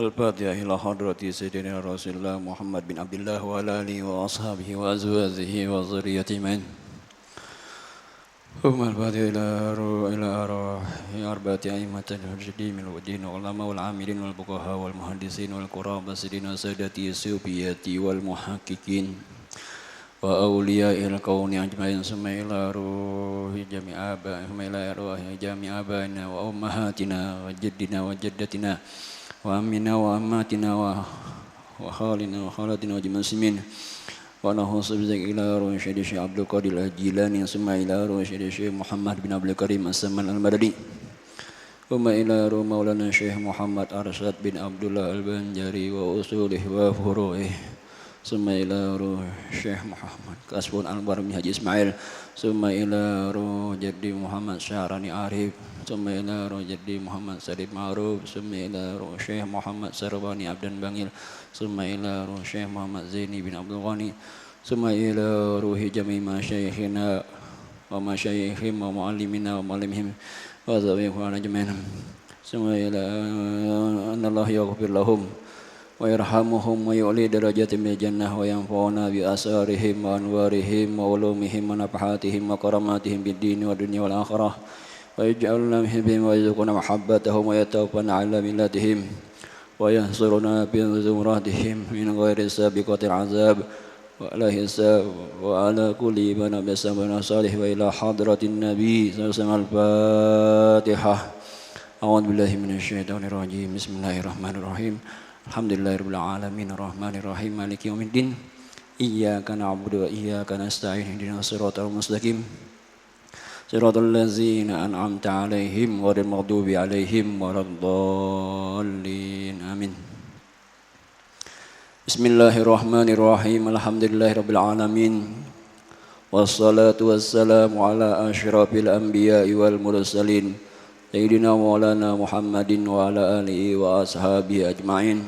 Al-Fatihah ila hadrati Sayyidina Rasulullah Muhammad bin Abdullah wa ala alihi wa ashabihi wa azwajihi wa zurriyyatihi man. Al-Fatihah ila arwahi arba'ati a'immatil mujahidin min al-din ulama wal 'amilin wal fuqaha wal muhaddisin wal qurra basidina sadati sufiyati wal muhaqqiqin wa awliya'il kauni ajma'in summa ila ruhi jami'a abaina wa ummahatina wa jaddina wa jaddatina wa amina wa ammatina wa khalina wa khalatina wa muslimin wa nahusu bizak ila ruhi syekh Abdul Qadir Al-Jilani summa ila ruhi syekh Muhammad bin Abdul Karim As-Saman Al-Madani wa ila ruhi maulana Syekh Muhammad Arsyad bin Abdullah Al-Banjari wa usulih wa furu'ih summa ila ruh Syekh Muhammad Kasbun Al-Barmi Haji Ismail summa ila ruh Jaddi Muhammad Syahrani Arif summa ila ruh Jaddi Muhammad Sadid Ma'ruf summa ila ruh Syekh Muhammad Sarwani Abdan Bangil summa ila ruh Syekh Muhammad Zaini bin Abdul Ghani summa ila ruhi jami' masyayikhina wa masyayikhim wa mu'allimina wa mu'allimihim wa zawihuna ajmain summa ila Allah yaghfir lahum wa yarhamuhum wa yu'li darajatim bil jannah wa yanfa'una bi asarihim wa anwarihim wa ulumihim wa nafahatihim wa karamatihim bid din wa dunya wal akhirah wa yaj'alna minhum wa yarzuqna mahabbatahum wa yatawaffana ala millatihim wa yahsuruna bi zumratihim min ghairi sabiqatil azab wa ala hisab wa ala kulli man bisabana salih wa ila hadratin nabi sallallahu alaihi al-fatihah a'udzu billahi minasyaitonir rajim bismillahirrahmanirrahim Alhamdulillahirabbil alamin arrahmanir rahim maliki yaumiddin iyyaka na'budu wa iyyaka nasta'in ihdinas siratal mustaqim siratal ladzina an'amta 'alaihim ghairil maghdubi 'alaihim waladdallin amin. Bismillahirrahmanirrahim alhamdulillahirabbil alamin wassalatu wassalamu ala asyrafil anbiya'i wal mursalin Sayyidina Maulana Muhammadin wa ala alihi wa ashabihi ajma'in.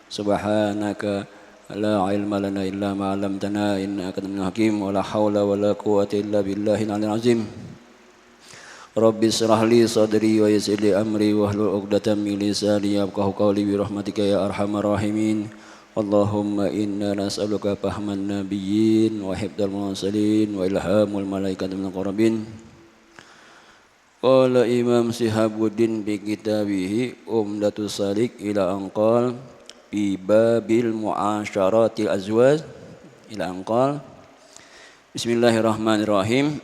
Subhanaka la ilma lana illa ma 'allamtana innaka antal hakim wa la haula wa la quwwata illa billahil 'aliyyil azim. Rabbi shrah li sadri wa yassir li amri wahlul 'uqdatam min lisani yafqahu qawli bi rahmatika ya arhamar rahimin. Allahumma inna nas'aluka fahman nabiyyin wa hifdzal mursalin wa ilhamul malaikati minal qarabin. Qala Imam Sihabuddin bi kitabihi Umdatus Salik ila anqal bi babil mu'asyaratil azwaj ila anqal. Bismillahirrahmanirrahim.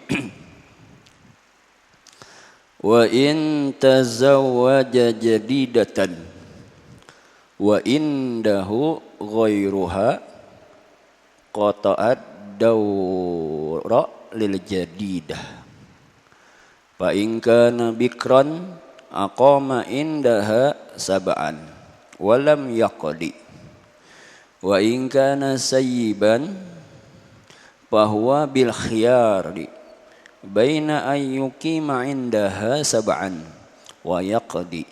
Wa in tazawwaja jadidatan wa indahu ghairuha qata'ad dawra lil jadidah fa in kana bikran aqama indaha sab'an wa lam yaqdi wa in kana sayyiban fa huwa bil khiyari baina an yuqima indaha sab'an wa yaqdi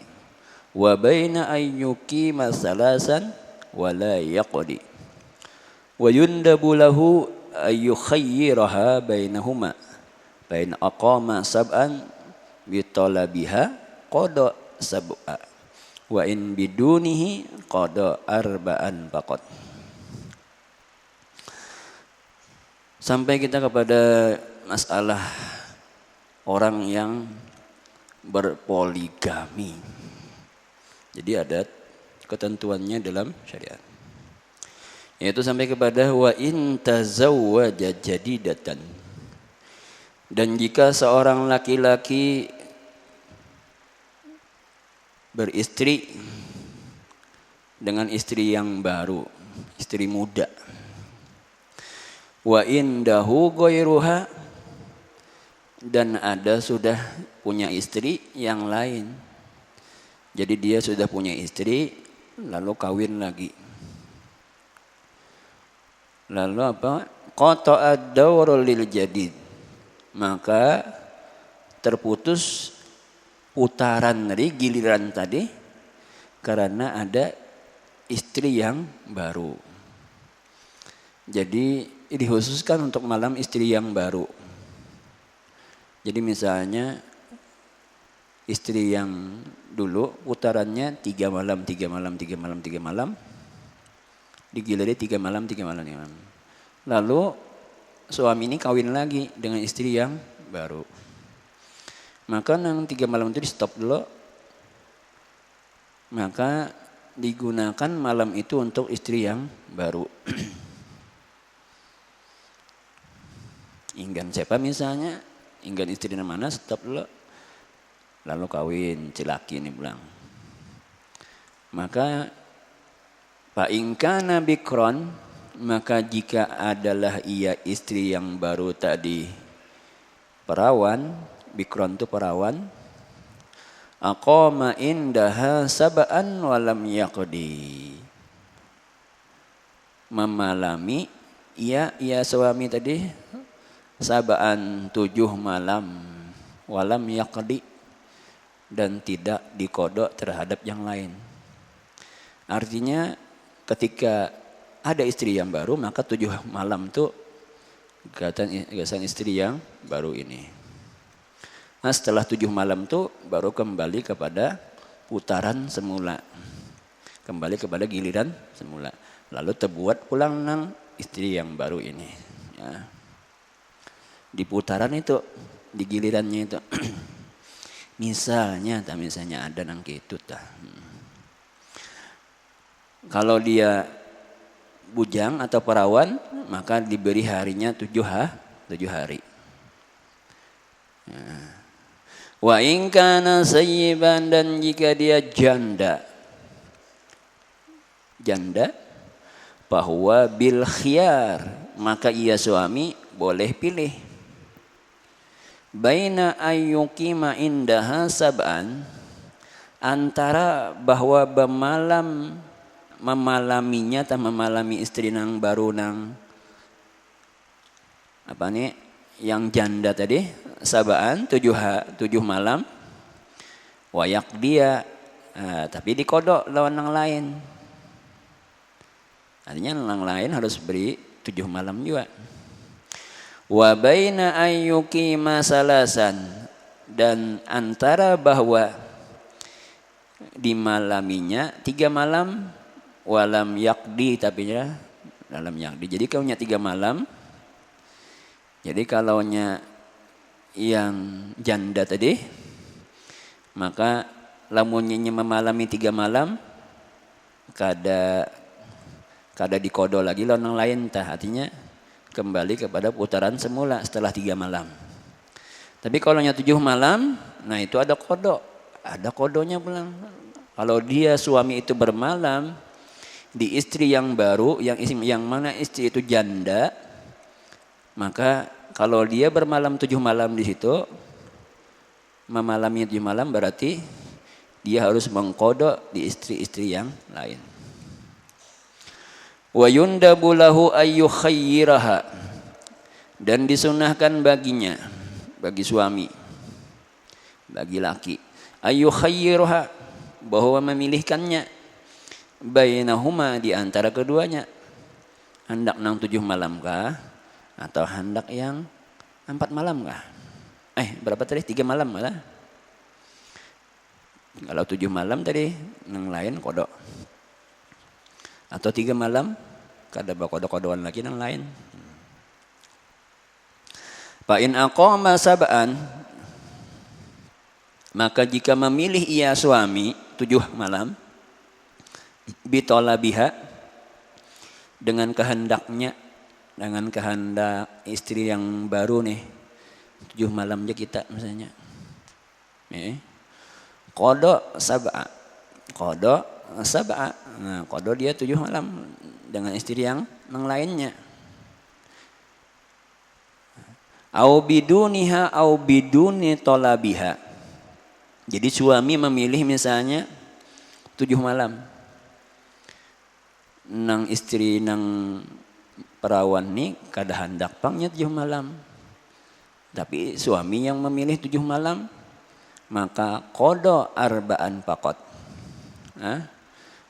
wa baina an yuqima salasan wa la yaqdi wa yundabu lahu ay yukhayyiraha bainahuma fa in aqama sab'an bi talabiha qada sab'a wa in bidunihi qada arba'an faqat. Sampai kita kepada masalah orang yang berpoligami. Jadi ada ketentuannya dalam syariat. Yaitu sampai kepada wa in tazawwaja jadidatan. Dan jika seorang laki-laki beristri dengan istri yang baru, istri muda. Wa indahu ghairuha, dan ada sudah punya istri yang lain. Jadi dia sudah punya istri lalu kawin lagi. Lalu apa? Qata'ad dawrul lil jadid. Maka terputus putaran dari giliran tadi karena ada istri yang baru. Jadi dikhususkan untuk malam istri yang baru. Jadi misalnya istri yang dulu putarannya 3 malam, 3 malam, 3 malam, 3 malam. Digiliri 3 malam, 3 malam, 3 malam. Lalu suami ini kawin lagi dengan istri yang baru. Maka yang 3 malam itu di stop dulu. Maka digunakan malam itu untuk istri yang baru. Inggan siapa misalnya, inggan istri mana, stop dulu. Lalu kawin, cilaki ini pulang. Maka fa'ingkana bikron, maka jika adalah ia istri yang baru tadi perawan, bikron itu perawan, aqama indaha sab'an walam yaqdi, memalami ia suami tadi sab'an 7 malam walam yaqdi, dan tidak dikodok terhadap yang lain. Artinya ketika ada istri yang baru, maka 7 malam itu gagasan istri yang baru ini. Nah setelah 7 malam itu baru kembali kepada putaran semula. Kembali kepada giliran semula. Lalu terbuat pulang nang istri yang baru ini. Ya. Di putaran itu, di gilirannya itu. Misalnya ada nang gitu tah. Kalau dia bujang atau perawan, maka diberi harinya 7 hari. Wa in kana sayyiban, dan jika dia janda bahwa bil khiyar, maka ia suami boleh pilih baina ayyukima indaha sab'an, antara bahwa memalaminya atau memalami istri nang baru nang yang janda tadi sab'an 7 malam, wayak dia tapi dikodok lawan nang lain. Artinya nang lain harus beri 7 malam juga. Wa baina ayyukima salasan, dan antara bahwa dimalaminya 3 malam walam yakdi, tapi ya dalam yakdi. Jadi kaunya 3 malam. Jadi kalaunya yang janda tadi, maka lamunnya memalami 3 malam kada dikodo lagi lawan yang lain tah, artinya kembali kepada putaran semula setelah 3 malam. Tapi kalau 7 malam, nah itu ada kodonya pulang. Kalau dia suami itu bermalam di istri yang baru, yang mana istri itu janda, maka kalau dia bermalam 7 malam di situ, memalami 7 malam berarti dia harus mengkodok di istri-istri yang lain. Wa yundabu lahu ayyukhayyiraha, dan disunahkan baginya, bagi suami, bagi laki, ayyukhayyiraha, bahwa memilihkannya, bainahuma, di antara keduanya, hendak nang 7 malam kah atau hendak yang 4 malam kah? Berapa tadi? 3 malam malah. Kalau 7 malam tadi nang lain kodok. Atau 3 malam kada bakodok-kodokan lagi nang lain. Fa in aqama sab'an, maka jika memilih ia suami 7 malam, bitolabiha, dengan kehendaknya, dengan kehendak istri yang baru nih, 7 malam aja kita misalnya. Kodok sab'a. Nah, kodok dia 7 malam dengan istri yang lainnya. Au biduniha au biduni tolabiha. Jadi suami memilih misalnya 7 malam. Nang istri nang perawan nih kada hendak pangnya 7 malam. Tapi suami yang memilih 7 malam, maka kodo arba'an pakot.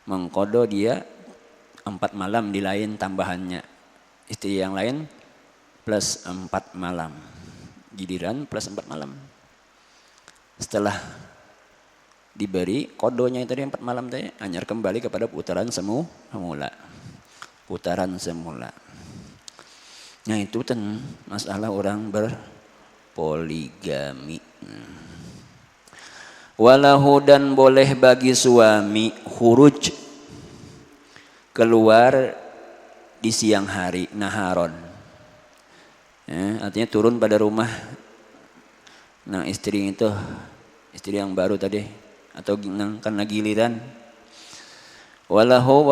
Mengkodo dia 4 malam di lain tambahannya. Istri yang lain plus 4 malam. Giliran plus 4 malam. Setelah diberi kodonya tadi 4 malam tadi hanya kembali kepada putaran semula. Putaran semula. Nah itu kan masalah orang berpoligami. Walahu dan boleh bagi suami khuruj keluar di siang hari naharon. Artinya turun pada rumah. Nah istri itu istri yang baru tadi atau karena giliran. Walahu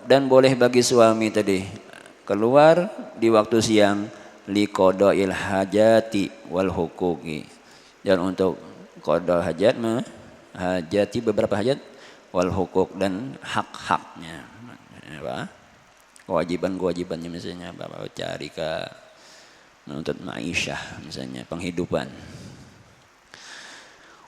dan boleh bagi suami tadi keluar di waktu siang liqadail hajati wal huquqi dan untuk qada hajat hajati beberapa hajat wal huquq dan hak-haknya apa kewajiban-kewajibannya misalnya apa cari ke menuntut ma'isyah misalnya penghidupan.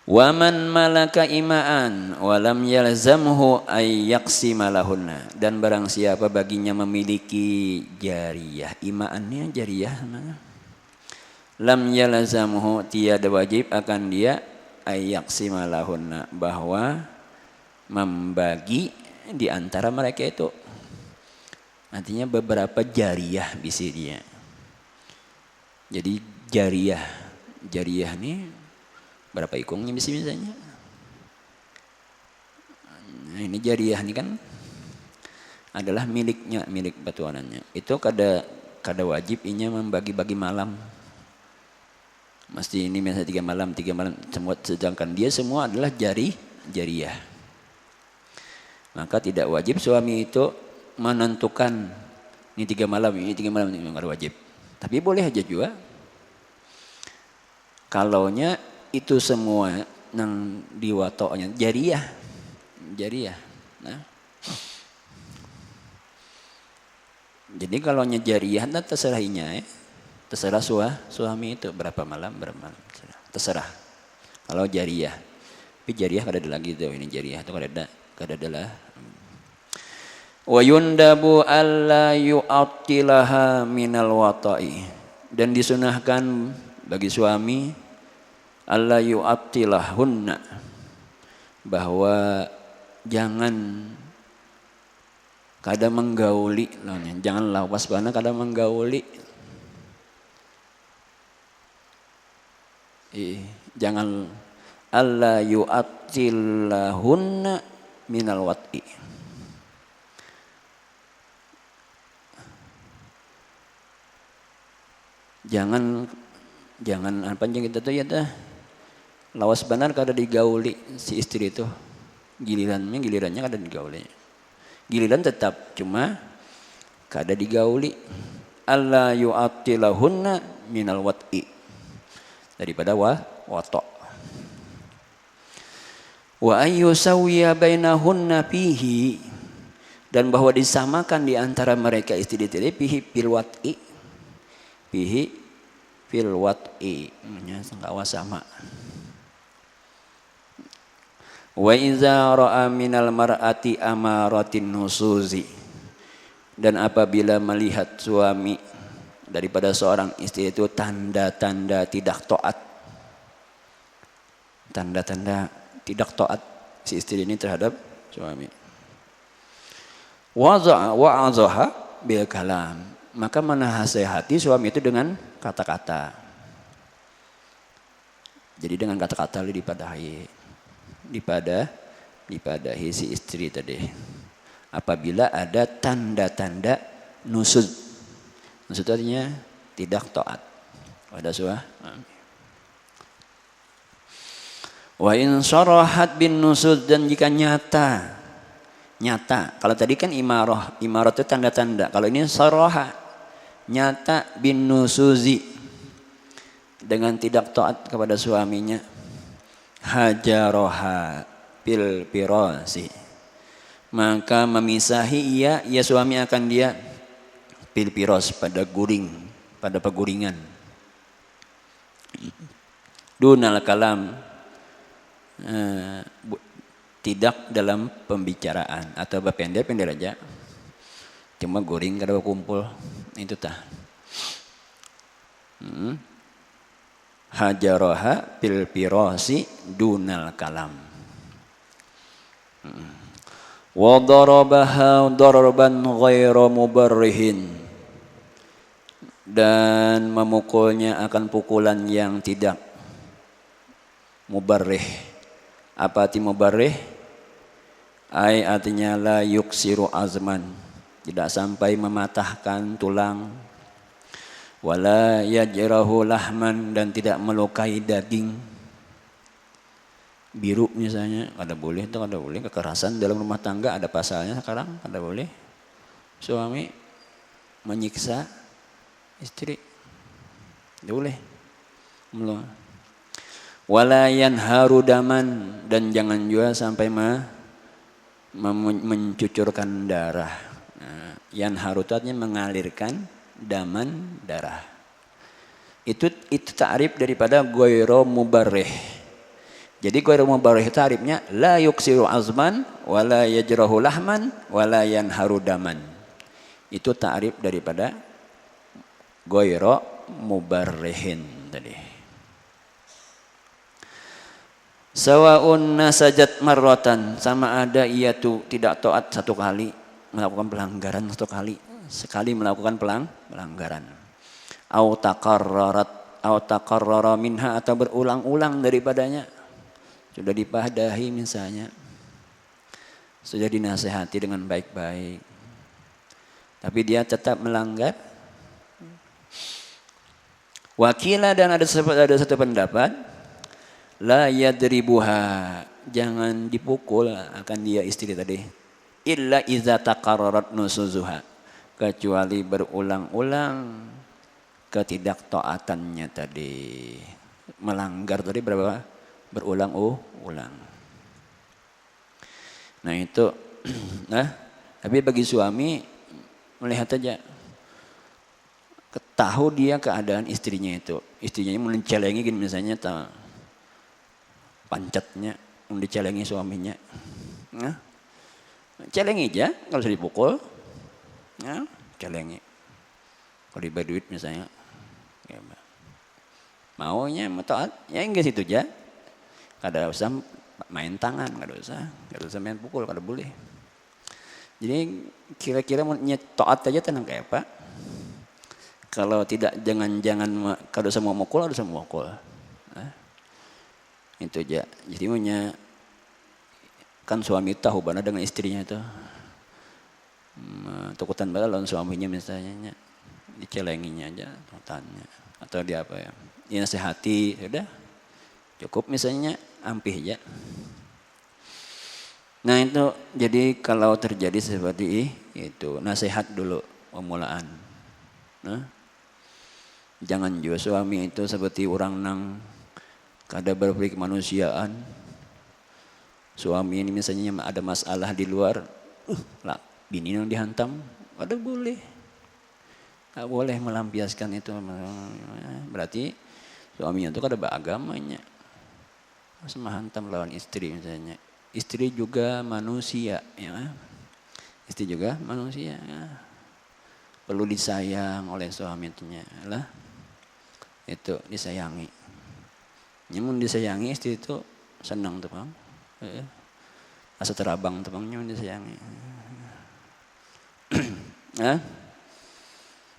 Waman malaka imaan walam yalzamhu ay yaqsima lahunna dan barang siapa baginya memiliki jariyah imaannya jariyah mana lam yalzamhu tiada wajib akan dia ay yaqsima lahunna bahwa membagi di antara mereka itu artinya beberapa jariyah bisa dia. Jadi jariyah ini berapa ikungnya misalnya. Nah ini jariyah ini kan adalah milik batuanannya. Itu kada wajib inya membagi-bagi malam. Mesti ini misalnya 3 malam semua sedangkan dia semua adalah jariyah. Maka tidak wajib suami itu menentukan ini 3 malam ini enggak wajib. Tapi boleh aja juga. Kalaunya itu semua nang diwatoknya jariyah. Nah. Jadi kalau jariyah nah terserahnya terserah suami itu berapa malam terserah. Kalau jariyah. Tapi jariyah kada ada lagi tuh ini jariyah itu kada ada lah. Wa yundabu alla yu'attilaha minal wata'i dan disunahkan bagi suami alla yu'attilahunna bahwa jangan kada menggauli jangan lawas bana kada menggauli jangan alla yu'attilahunna minal wat'i jangan apa yang kita tuh ya dah lawas benar kada digauli si istri itu gilirannya kada digauli giliran tetap cuma kada digauli alla yu'attilahunna minal wat'i daripada wato wa ayyusawiya bainahunna fihi dan bahwa disamakan di antara mereka istri-istri fihi fil wat'i fihi fil wat'i sangkawa sama. Wa iza ra'a minal mar'ati amaratin nusuzi dan apabila melihat suami daripada seorang istri itu tanda-tanda tidak taat si istri ini terhadap suami wa'azaha bil kalam maka menasehati suami itu dengan kata-kata jadi dengan kata-kata dipadahi si istri tadi apabila ada tanda-tanda nusud artinya tidak taat pada suami wa in sarahat bin nusud dan jika nyata kalau tadi kan imarah itu tanda-tanda kalau ini saraha nyata bin nusuzi dengan tidak taat kepada suaminya hajaroha bil pirasi maka memisahi ia suami akan dia bil piros pada peguringan dunal kalam tidak dalam pembicaraan atau pendek aja cuma guring kada kumpul itu tah hajaraha fil firasi dunal kalam. Wa darabaha darban ghairu mubarrihin, dan memukulnya akan pukulan yang tidak mubarrih. Apa arti mubarrih? Ai artinya la yuksiru azman, tidak sampai mematahkan tulang. Wala yajrahu lahman, dan tidak melukai daging. Biru misalnya, kada boleh itu, kada boleh. Kekerasan dalam rumah tangga ada pasalnya sekarang, kada boleh. Suami menyiksa istri, tidak boleh. Wala yanharu daman, dan jangan juga sampai mencucurkan darah. Nah, yanharu itu artinya mengalirkan, daman darah. Itu ta'rif daripada ghairu mubarrih. Jadi ghairu mubarrih ta'rifnya la yuksiru azman wala yajrahu lahman wala yanharu daman. Itu ta'rif daripada ghairu mubarrihin tadi. Sawa'un nasajat marratan, sama ada ia tuh tidak taat satu kali, melakukan pelanggaran satu kali, sekali melakukan pelanggaran. Au taqarrara minha, atau berulang-ulang daripadanya. Sudah dipadahi misalnya, sudah dinasehati dengan baik-baik, tapi dia tetap melanggar. Wakila, dan ada satu pendapat, la yadribuha, jangan dipukul akan dia istri tadi, illa iza taqarrarat nusuzuha, kecuali berulang-ulang ketidaktaatannya tadi. Melanggar tadi berapa? Berulang-ulang. Nah itu, tapi bagi suami melihat aja, tahu dia keadaan istrinya itu, istrinya mencelengi gini misalnya, pancatnya dicelengi suaminya, celengi aja, kalau usah dipukul, celengi. Kalau diberi duit misalnya, maunya taat, ya enggak situ aja. Kada usah main tangan, kada usah main pukul, kada boleh. Jadi kira-kira taat aja tenang kayak apa? Kalau tidak, jangan kada usah mau mukul, kada usah mukul. Itu aja. Jadi kan suami tahu bana dengan istrinya itu. Tukutan bala lawan suaminya misalnya, dicelenginya aja tukutannya, atau dia apa ya? Dinasehati, sudah. Cukup misalnya ampih aja. Nah itu, jadi kalau terjadi seperti itu, nasihat dulu pemulaan. Jangan juga suami itu seperti orang nang kada berpikir kemanusiaan. Suami ini misalnya ada masalah di luar, lah bini yang dihantam, kada boleh. Tak boleh melampiaskan itu. Berarti suaminya itu kada beragamanya. Sama hantam lawan istri misalnya. Istri juga manusia, ya. Istri juga manusia, ya. Perlu disayang oleh suaminya, lah. Itu disayangi. Nyamun disayangi, istri itu senang tuh bang. Asa terabang tuh bang, nyamun disayangi.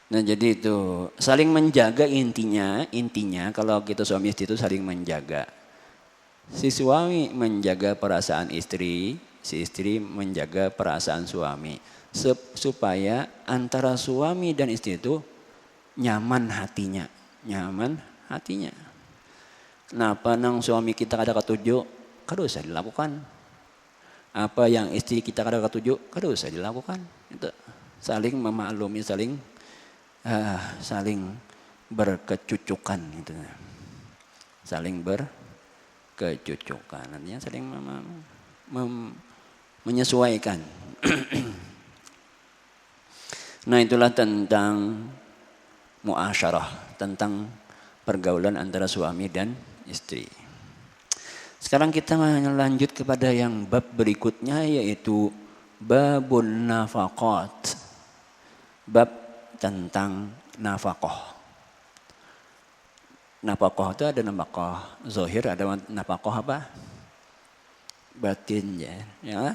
Nah jadi itu saling menjaga, intinya kalau kita suami istri itu saling menjaga. Si suami menjaga perasaan istri, si istri menjaga perasaan suami, supaya antara suami dan istri itu nyaman hatinya. Kenapa nang suami kita kada ketuju, kada usah dilakukan. Apa yang istri kita kada ketuju, kada usah dilakukan. Itu saling memaklumi, saling berkecucukan gitu. Saling berkecucukan, artinya saling menyesuaikan. Nah itulah tentang muasyarah, tentang pergaulan antara suami dan istri. Sekarang kita lanjut kepada yang bab berikutnya, yaitu babun nafaqat. Bab tentang nafkah. Nafkah itu ada nafkah zahir, ada nafkah apa? Batin ya. Ya.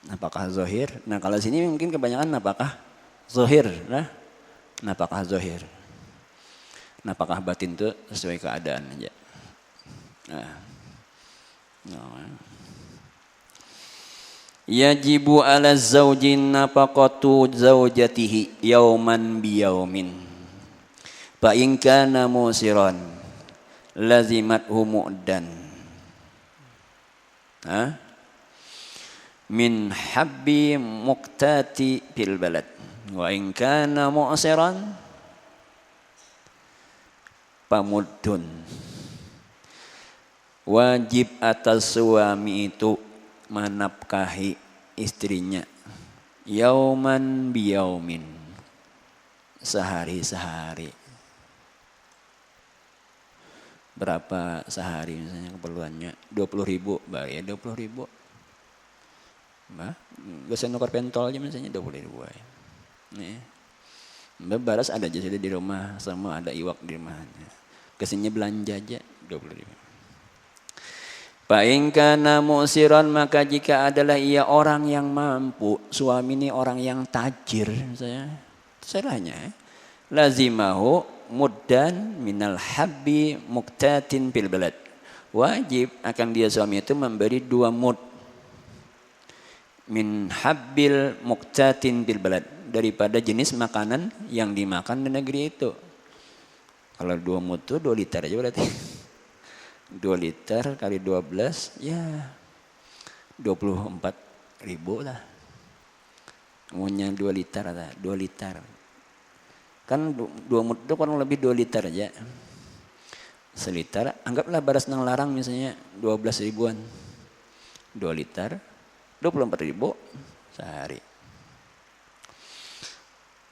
Nafkah zahir. Nah, kalau sini mungkin kebanyakan nafkah zahir, nah. Nafkah zahir. Nafkah batin itu sesuai keadaan aja. Nah. Yajibu ala zaujin nafaqatu zaujatihi yauman biyaumin. Fa in kana musiran lazimathu mu'dan. Min habbi muqtati fil balad. Wa in kana mu'siran pamuddun. Wajib atas suami itu menafkahi istrinya yauman biyaumin, sehari-sehari. Berapa sehari misalnya keperluannya? 20.000, bayar 20.000. Bah, gak usah nukar pentol aja misalnya 20.000 ya. Nih. Mbak Baras ada aja sudah di rumah, sama ada iwak di rumahnya. Kesini belanja aja 20.000. Fa in kana musiran, maka jika adalah ia orang yang mampu, suami ini orang yang tajir misalnya, salahnya lazimahu muddan minal habbi muqtatin fil balad. Wajib akan dia suami itu memberi 2 mud min habbil muqtatin fil balad, daripada jenis makanan yang dimakan di negeri itu. Kalau 2 mud itu 2 liter aja berarti. 2 liter kali 12 ya 24.000 lah. Umumnya 2 liter ada 2 liter. Kan 2 mud itu kurang lebih 2 liter aja. Seliter, anggaplah beras nang larang misalnya 12 ribuan. 2 liter 24.000 sehari.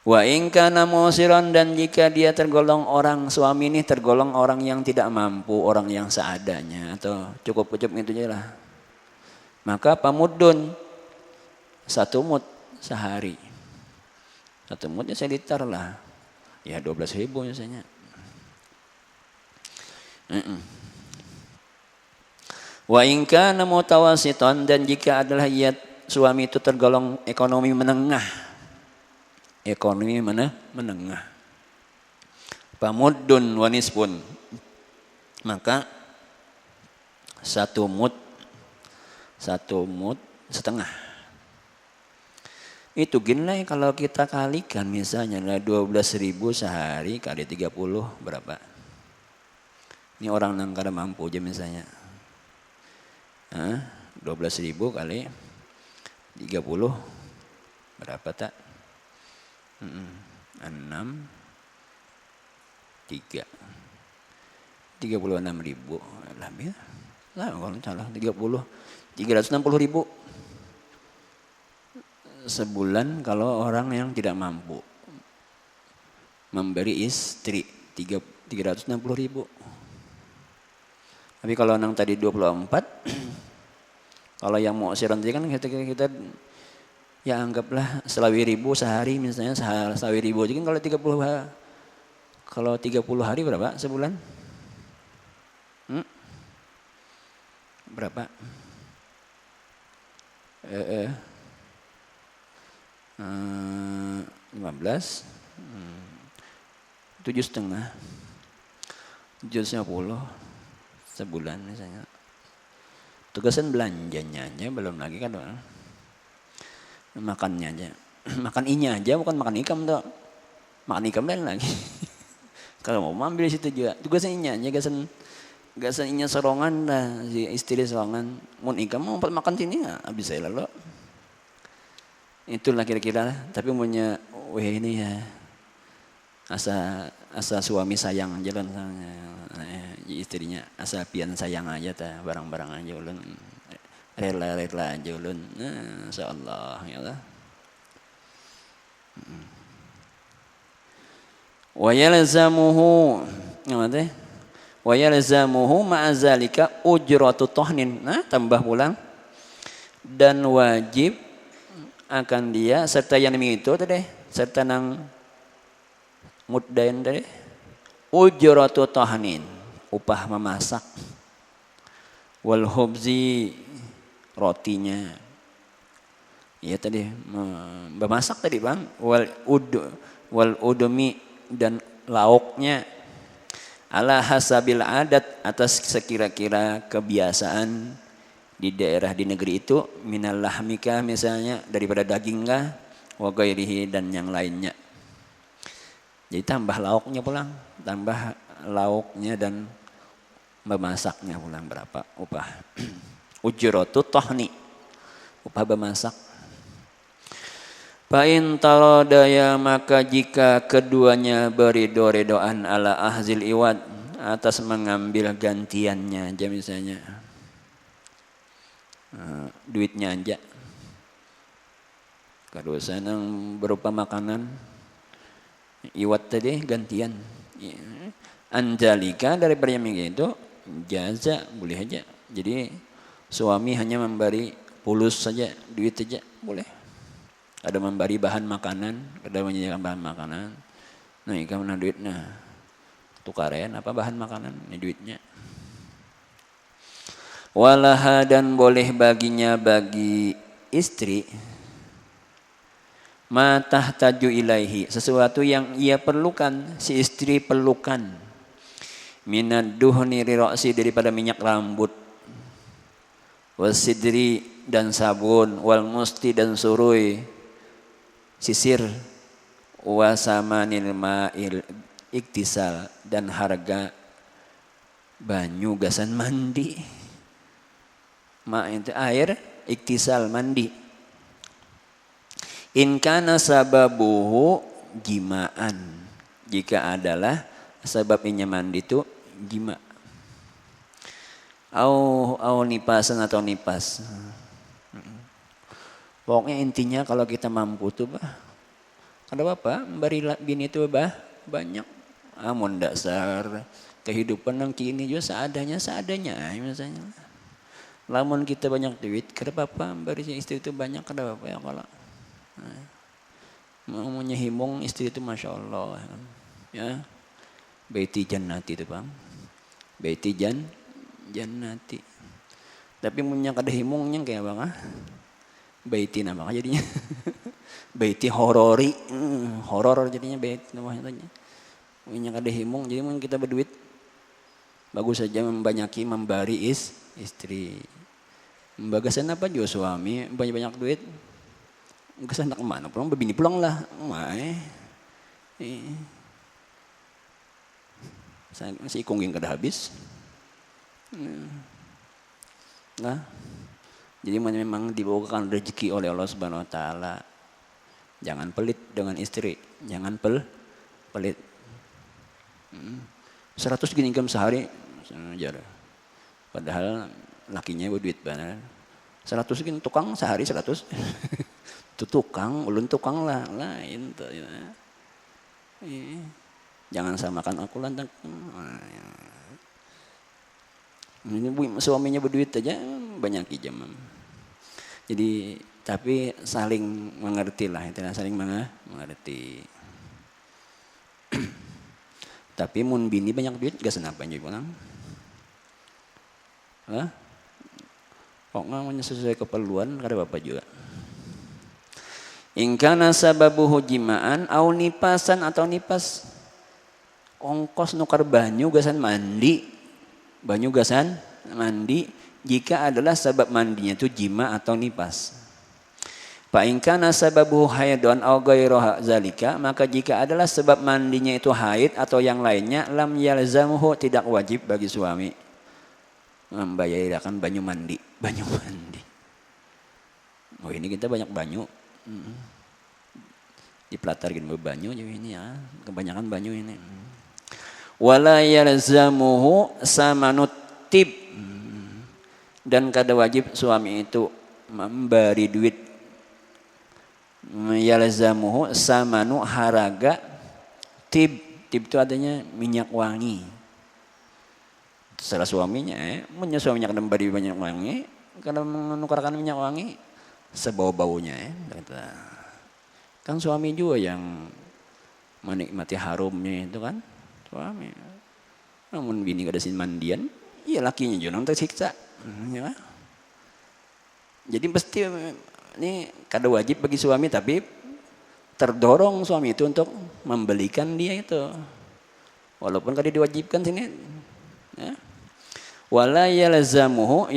Wa in kana musiran, dan jika dia tergolong orang, suami ini tergolong orang yang tidak mampu, orang yang seadanya atau cukup-cukup gitu aja lah. Maka pamuddun, 1 mud sehari. 1 mudnya seliter lah. Ya 12.000 misalnya. Wa in kana mutawassitan, dan jika adalah ia suami itu tergolong ekonomi menengah. Ekonomi menengah. Pamuddun wa nisfun, maka 1 mud setengah. Itu gini kalau kita kalikan misalnya 12.000 sehari kali 30 berapa? Ini orang yang kada mampu aja misalnya. 12.000 kali 30 berapa tak? 6 3 36.000 lebih lah kalau salah 360.000 sebulan kalau orang yang tidak mampu memberi istri 360.000. Tapi kalau yang tadi 24 kalau yang mau siaran tadi kan kita ya anggaplah 20.000 sehari misalnya, 20.000 aja kan. Kalau 30 hari berapa sebulan? Berapa? 15 7,5 750 sebulan misalnya. Tugasan belanjanya aja belum lagi kan makannya aja. Makan inya aja, bukan makan ikam tuh. Makan ikam lain lagi. Kalau mau ambil situ juga. Tugasan inya aja, gasan inya sorongan lah, si istri sorongan. Mun ikam mau makan sini ya habis saya lalu. Itulah kira-kira, tapi punya ini ya. Asa suami sayang jalan sama istrinya, asa pian sayang aja ta, barang-barang aja ulun. Rela-rela aja ulun. Insyaallah ya Allah. Wa yalzamuhu ngate? Wa yalzamuhu ma'azalika ujratu tahnin. Nah, tambah pulang. Dan wajib akan dia serta yang itu tadi, serta nang muddain tadi. ujratu tahnin, upah memasak. Wal khubzi, rotinya. Ya tadi memasak tadi Bang. Wal udmi, dan lauknya. Ala hasabil adat, atas sekira-kira kebiasaan di daerah di negeri itu, minal lahmika misalnya daripada daging kah, wa ghairihi, dan yang lainnya. Jadi tambah lauknya pulang, tambah lauknya dan memasaknya pulang berapa upah. Ujratu tahni, upah memasak. Fa in taradaya, maka jika keduanya beridor-redoan ala ahzil iwad, atas mengambil gantiannya aja misalnya. Duitnya aja. Kalau senang berupa makanan, iwat tadi gantian. Anjalika, daripada yang itu jaza boleh aja. Jadi suami hanya memberi pulus saja, duit saja boleh. Ada memberi bahan makanan, ada menyediakan bahan makanan. Nah, kamu nah duitnya. Tukaren apa bahan makanan, ini duitnya. Walaha, dan boleh baginya, bagi istri, ma tahtaju ilaihi, sesuatu yang ia perlukan, si istri perlukan. Minad duhni rira'si, daripada minyak rambut. Wasidri, dan sabun. Wal musti, dan surui, sisir. Wasamanil ma'il iktisal, dan harga banyu gasan mandi. Ma itu air, iktisal mandi. In kana sababuhu jimaan, jika adalah sebabnya mandi itu jima. Au nipasan, atau nipas. Pokoknya intinya kalau kita mampu tuh ada apa? Memberi bini itu banyak. Amun dasar kehidupan yang kini juga seadanya misalnya. Lamun kita banyak duit, kenapa memberi istri itu banyak, kenapa ya kalau maunya himung istri itu masya Allah ya. Baiti jannati itu Bang, baiti jannati. Tapi punya kada himungnya kayak Bang baiti nama jadinya. Baiti horori, horor jadinya baiti namanya. Punya kada himung, jadi mungkin kita berduit bagus saja membanyaki memberi istri. Bagasan apa juga suami banyak duit. Kesan nak kemana pulang, berbini pulang lah. Si ikung yang kada habis. Nah, jadi memang dibawakan rezeki oleh Allah Subhanahu Wa Taala. Jangan pelit dengan istri, jangan pelit. 100 gini income sehari, padahal lakinya berduit benar. 100 gini tukang sehari 100. Itu tukang, ulun tukang lah, lain tuh. Ya. Jangan samakan aku lantang. Ini suaminya berduit aja banyak jam. Jadi tapi saling mengerti lah, itu saling mengerti. Tapi mun bini banyak duit gak senapa juga pulang. Pokoknya sesuai keperluan kada apa juga. Ingkana sababuhu jimaan au nipasan, atau nipas. Ongkos nukar banyu gasan mandi. Banyu gasan mandi jika adalah sebab mandinya itu jima atau nipas. Fa ingkana sababuhu haidun au ghairu zalika, maka jika adalah sebab mandinya itu haid atau yang lainnya, lam yalzamuhu, tidak wajib bagi suami membayarkan banyu mandi. Oh ini kita banyak banyu. Dipelatarkan banyu jadi ini ya, kebanyakan banyu ini. Wala yalzamuhu samanut tib, dan kada wajib suami itu memberi duit. Yalzamuhu samanu haraga tib itu adanya minyak wangi. Setelah suaminya punya suaminya kada memberi banyak wangi, kada menukarkan minyak wangi, sebau-baunya kan suami juga yang menikmati harumnya itu kan. suami. Namun bini kada sin mandian, iya lakinya juga nang tersiksa. Ya. Jadi pasti ini kada wajib bagi suami tapi terdorong suami itu untuk membelikan dia itu. Walaupun kada diwajibkan sini. Ya. Wala yalzamu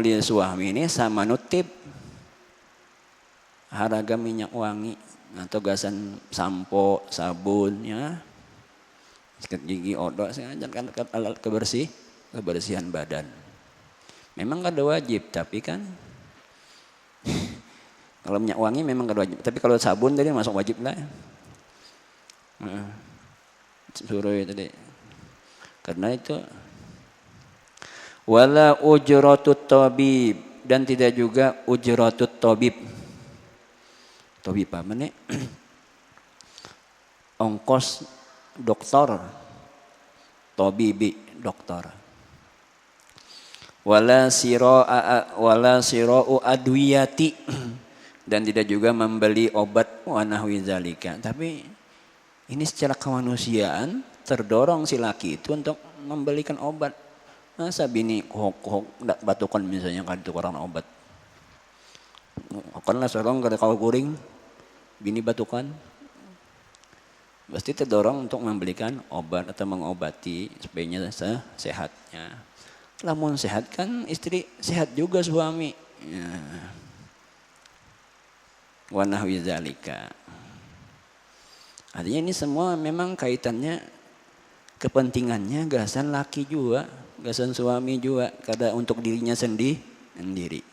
li suami ini sama nutip harga minyak wangi atau gasan sampo, sabun ya. Sikat gigi, odol, kan alat kebersihan badan. Memang kada wajib, tapi kan kalau minyak wangi memang kada wajib. Tapi kalau sabun tadi masuk wajib lah. Suruh tadi. Karena itu wala ujratut tabib dan tidak juga ujratut tabib. Tabib apa nih? Ongkos doktor, tabibi doktor. Wala sira'u adwiyati dan tidak juga membeli obat wa nahwi zalika. Tapi ini secara kemanusiaan terdorong si laki itu untuk membelikan obat. Masa bini kohok batukan misalnya kan itu orang obat. Kan lah seorang kada kau kuring bini batukan. Pasti terdorong untuk membelikan obat atau mengobati supaya sehatnya. Lamun sehat kan istri sehat juga suami. Ya. Wa nahwi zalika. Artinya ini semua memang kaitannya kepentingannya gasan laki juga, gasan suami juga, kada untuk dirinya sendiri.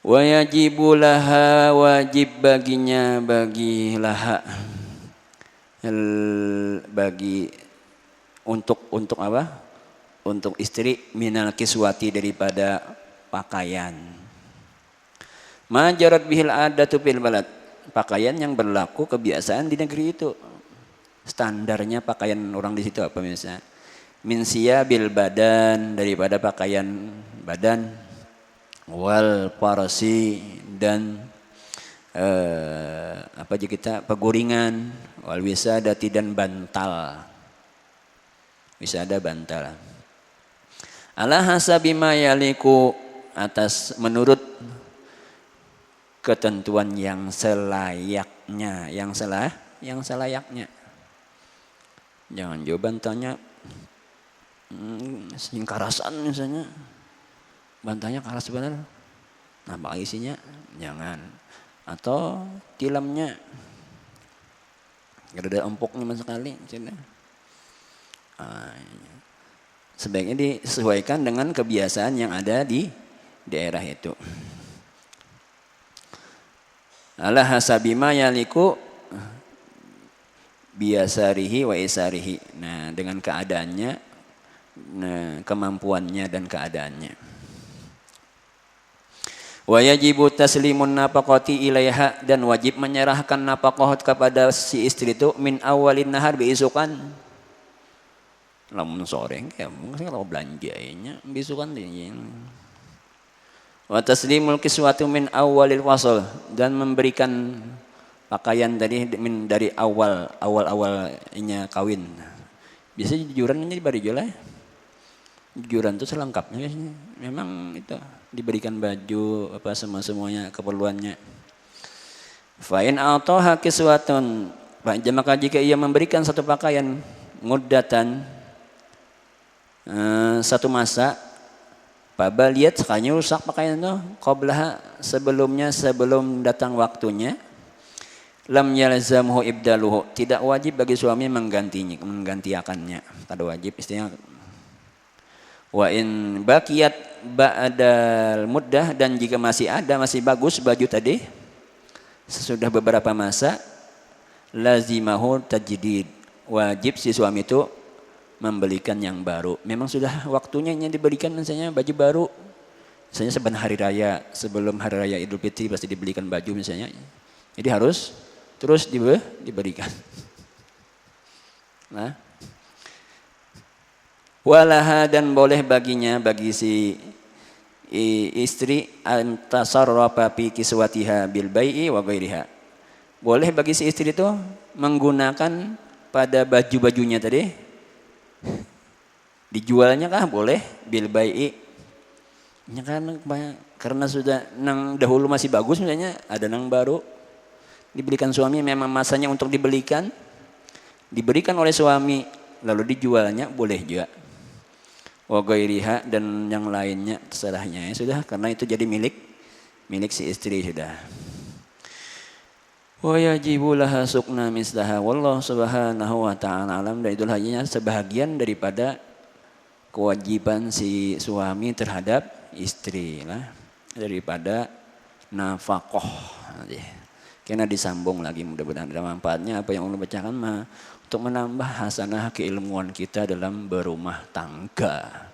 Wa yajibu laha wajib baginya bagi laha bagi untuk apa? Untuk istri minal kiswati daripada pakaian. Majarat bihil adatu fil balad. Pakaian yang berlaku kebiasaan di negeri itu. Standarnya pakaian orang di situ apa misalnya? Min siyabil badan daripada pakaian badan. Wal parasi dan apa aja kita peguringan, wal wisadati dan bantal. Wisada bantal. Ala hasabima yaliku atas menurut ketentuan yang selayaknya, yang selayaknya. Jangan jawaban tanya singkarasan misalnya. Bantanya karas benar. Nah, isinya jangan. Atau tilamnya. Gak ada empuknya sama sekali. Sebaiknya disesuaikan dengan kebiasaan yang ada di daerah itu. Ala hasabima yaliku biasarihi wa isarihi. Nah, dengan keadaannya, kemampuannya dan keadaannya. Wa yajibu taslimun nafaqati ilaiha dan wajib menyerahkan nafkah kepada si istri itu min awalin nahar beisukan. Lamun sore ya mungkin kalau belanjanya beisukan dia. Wa taslimul kiswatu min awalil wasl dan memberikan pakaian dari awalnya kawin. Biasanya jujuran ini diberi jual. Jujuran itu selengkapnya biasanya. Memang itu diberikan baju apa semuanya keperluannya. Fa in ataha kiswatun maka jika ia memberikan satu pakaian muddatan satu masa pabaliyat sekalinya rusak pakaian itu qablaha sebelum datang waktunya lam yalzamhu ibdaluhu tidak wajib bagi suami menggantikannya tidak wajib istilahnya. Wa in baqiyat ba'dal muddah dan jika masih bagus baju tadi sesudah beberapa masa lazimahu tajdid wajib si suami itu membelikan yang baru. Memang sudah waktunya dibelikan misalnya baju baru. Misalnya sebelum hari raya Idul Fitri pasti dibelikan baju misalnya. Jadi harus terus diberikan. Nah, walaha dan boleh baginya bagi si istri antasarrafa fi kiswatiha bil bai'i wa ghairiha. Boleh bagi si istri itu menggunakan pada baju-bajunya tadi dijualnya kah boleh bil bai'i? Ya kan karena sudah nang dahulu masih bagus misalnya ada nang baru dibelikan suami memang masanya untuk dibelikan diberikan oleh suami lalu dijualnya boleh juga. Wa ghairiha dan yang lainnya terserahnya ya sudah karena itu jadi milik si istri sudah. Wa yajibu laha sukna mislaha wallahu subhanahu wa ta'ala alam dan itu hanya sebahagian daripada kewajiban si suami terhadap istri lah daripada nafkah. Karena disambung lagi mudah-mudahan ada manfaatnya apa yang Allah bacakan mah untuk menambah hasanah keilmuan kita dalam berumah tangga.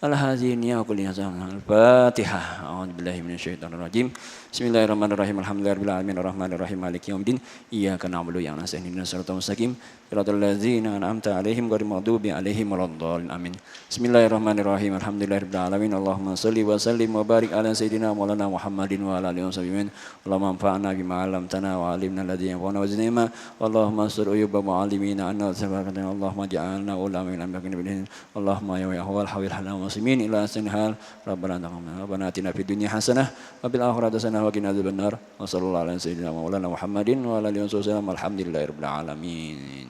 Al-haziniya wa kulli al-Fatihah. A'udzubillahi minasyaitonir rajim. Bismillahirrahmanirrahim. Alhamdulillahirabbil alamin arrahmanirrahim maliki yaumiddin. Iyyaka na'budu wa iyyaka nasta'in ihdinas siratal mustaqim. Siratal ladzina an'amta 'alaihim ghairil maghdubi 'alaihim waladdallin. Amin. Bismillahirrahmanirrahim. Alhamdulillahirabbil alamin. Allahumma shalli wa sallim wa barik ala sayyidina Maulana Muhammadin wa ala alihi washabihi. Allahumma anfa'na bima 'allamtana wa 'allimna alladhi yanfa'una wa zidna ilma. Allahumma ansur uyuba mu'allimina anna sabaqana. Allahumma ja'alna ulama min anbaqina bil Allahumma ya hawal hawil halal muslimin ila sinhal rabbana taqabbal rabbana atina fid dunya hasanah wa fil akhirati hasanah wa qina adzabannar wa sallallahu ala sayyidina Maulana Muhammadin wa ala alihi wasallam alhamdulillahirabbil alamin.